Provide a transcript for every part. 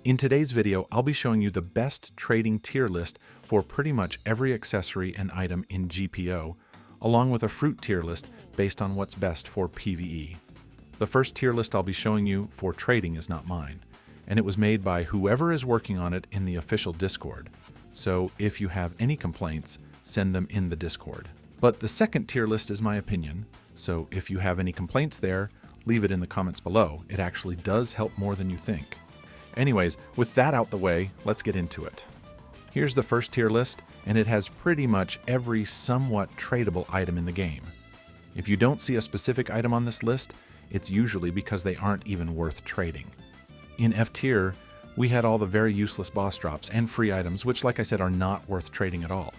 In today's video, I'll be showing you the best trading tier list for pretty much every accessory and item in GPO, along with a fruit tier list based on what's best for PVE. The first tier list I'll be showing you for trading is not mine, and it was made by whoever is working on it in the official Discord. So if you have any complaints, send them in the Discord. But the second tier list is my opinion, so if you have any complaints there, leave it in the comments below. It actually does help more than you think. Anyways, with that out the way, let's get into it. Here's the first tier list, and it has pretty much every somewhat tradable item in the game. If you don't see a specific item on this list, it's usually because they aren't even worth trading. In F tier, we had all the very useless boss drops and free items, which like I said are not worth trading at all.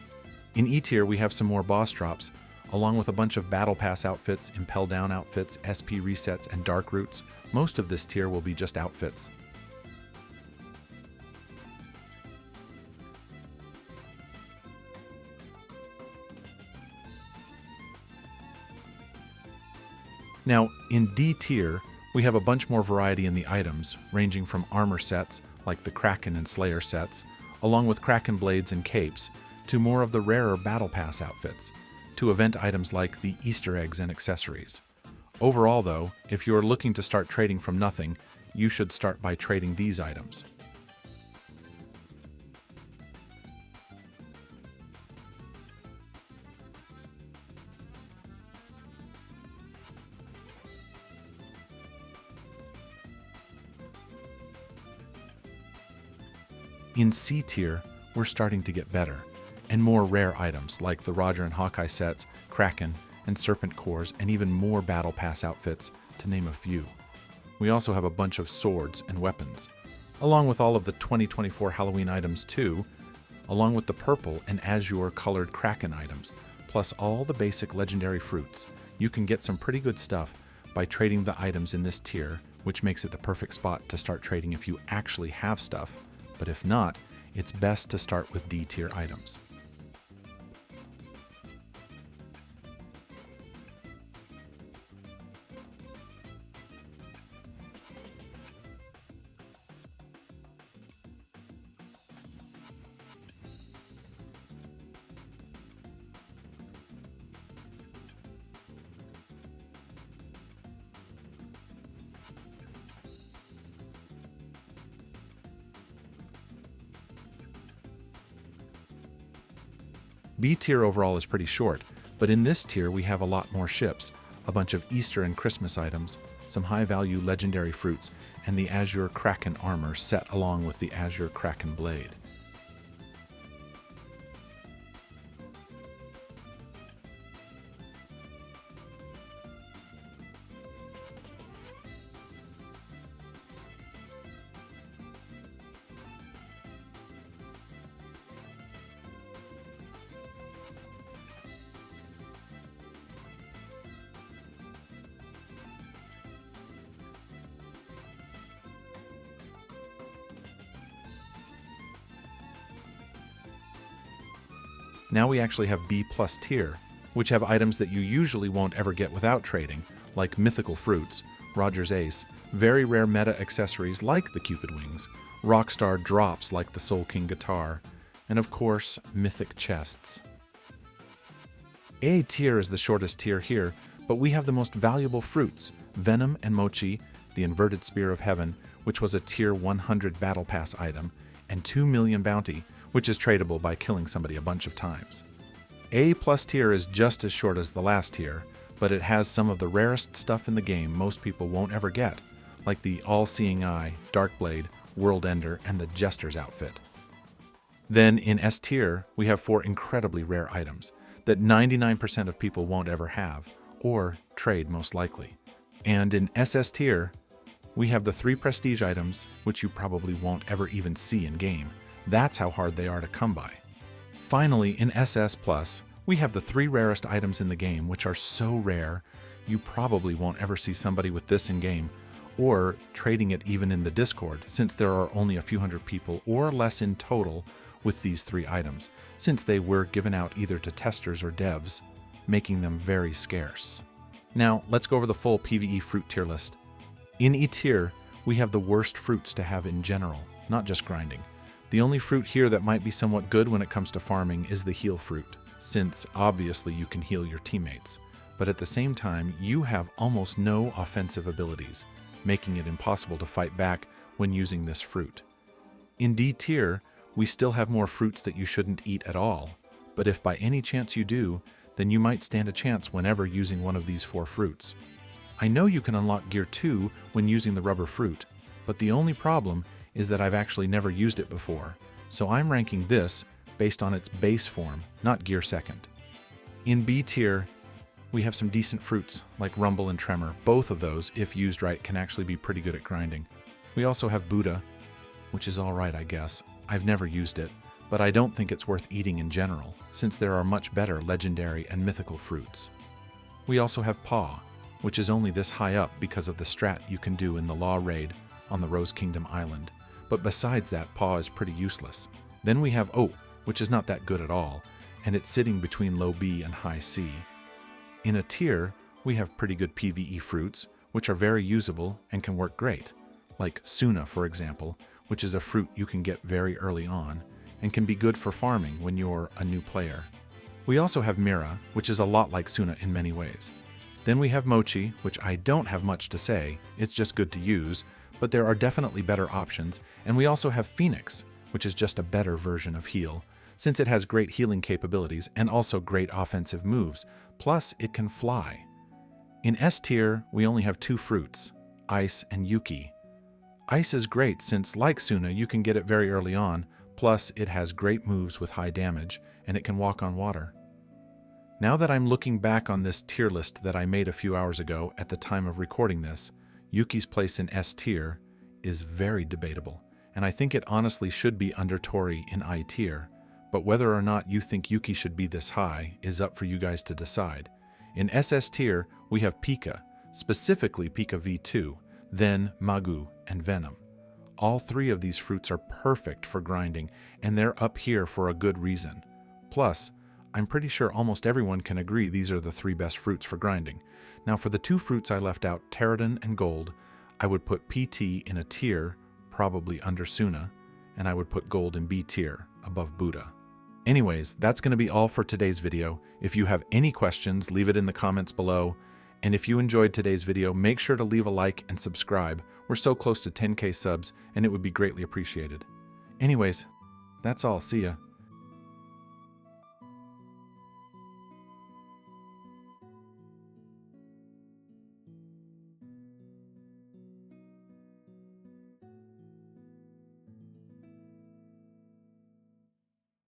In E tier, we have some more boss drops, along with a bunch of battle pass outfits, impel down outfits, SP resets, and dark roots. Most of this tier will be just outfits. Now, in D tier, we have a bunch more variety in the items, ranging from armor sets, like the Kraken and Slayer sets, along with Kraken blades and capes, to more of the rarer Battle Pass outfits, to event items like the Easter eggs and accessories. Overall though, if you're looking to start trading from nothing, you should start by trading these items. In C tier, we're starting to get better, and more rare items like the Roger and Hawkeye sets, Kraken, and Serpent cores, and even more Battle Pass outfits, to name a few. We also have a bunch of swords and weapons, along with all of the 2024 Halloween items too, along with the purple and azure colored Kraken items, plus all the basic legendary fruits. You can get some pretty good stuff by trading the items in this tier, which makes it the perfect spot to start trading if you actually have stuff. But if not, it's best to start with D tier items. B tier overall is pretty short, but in this tier we have a lot more ships, a bunch of Easter and Christmas items, some high-value legendary fruits, and the Azure Kraken armor set along with the Azure Kraken blade. Now we actually have B+ tier, which have items that you usually won't ever get without trading, like mythical fruits, Roger's Ace, very rare meta accessories like the Cupid Wings, rockstar drops like the Soul King guitar, and of course, mythic chests. A tier is the shortest tier here, but we have the most valuable fruits, Venom and Mochi, the Inverted Spear of Heaven, which was a tier 100 Battle Pass item, and 2 million bounty, which is tradable by killing somebody a bunch of times. A+ tier is just as short as the last tier, but it has some of the rarest stuff in the game most people won't ever get, like the All-Seeing Eye, Darkblade, World Ender, and the Jester's outfit. Then in S tier, we have 4 incredibly rare items that 99% of people won't ever have, or trade most likely. And in SS tier, we have the 3 prestige items, which you probably won't ever even see in game. That's how hard they are to come by. Finally, in SS+, we have the 3 rarest items in the game, which are so rare, you probably won't ever see somebody with this in game, or trading it even in the Discord, since there are only a few hundred people or less in total with these 3 items, since they were given out either to testers or devs, making them very scarce. Now, let's go over the full PVE fruit tier list. In E tier, we have the worst fruits to have in general, not just grinding. The only fruit here that might be somewhat good when it comes to farming is the heal fruit, since obviously you can heal your teammates. But at the same time, you have almost no offensive abilities, making it impossible to fight back when using this fruit. In D tier, we still have more fruits that you shouldn't eat at all, but if by any chance you do, then you might stand a chance whenever using one of these 4 fruits. I know you can unlock Gear 2 when using the rubber fruit, but the only problem is that I've actually never used it before, so I'm ranking this based on its base form, not Gear 2nd. In B tier, we have some decent fruits like Rumble and Tremor. Both of those, if used right, can actually be pretty good at grinding. We also have Buddha, which is alright, I guess. I've never used it, but I don't think it's worth eating in general, since there are much better legendary and mythical fruits. We also have Paw, which is only this high up because of the strat you can do in the Law Raid on the Rose Kingdom Island, but besides that, Paw is pretty useless. Then we have O, which is not that good at all, and it's sitting between low B and high C. In a tier, we have pretty good PVE fruits, which are very usable and can work great, like Suna, for example, which is a fruit you can get very early on, and can be good for farming when you're a new player. We also have Mira, which is a lot like Suna in many ways. Then we have Mochi, which I don't have much to say, it's just good to use, but there are definitely better options, and we also have Phoenix, which is just a better version of Heal, since it has great healing capabilities and also great offensive moves, plus it can fly. In S tier, we only have 2 fruits, Ice and Yuki. Ice is great since, like Suna, you can get it very early on, plus it has great moves with high damage, and it can walk on water. Now that I'm looking back on this tier list that I made a few hours ago at the time of recording this, Yuki's place in S tier is very debatable, and I think it honestly should be under Tori in I tier, but whether or not you think Yuki should be this high is up for you guys to decide. In SS tier, we have Pika, specifically Pika V2, then Magu and Venom. All 3 of these fruits are perfect for grinding, and they're up here for a good reason. Plus, I'm pretty sure almost everyone can agree these are the 3 best fruits for grinding. Now for the 2 fruits I left out, Pterodon and Gold, I would put PT in a tier, probably under Suna, and I would put Gold in B tier, above Buddha. Anyways, that's going to be all for today's video. If you have any questions, leave it in the comments below. And if you enjoyed today's video, make sure to leave a like and subscribe. We're so close to 10K subs, and it would be greatly appreciated. Anyways, that's all. See ya.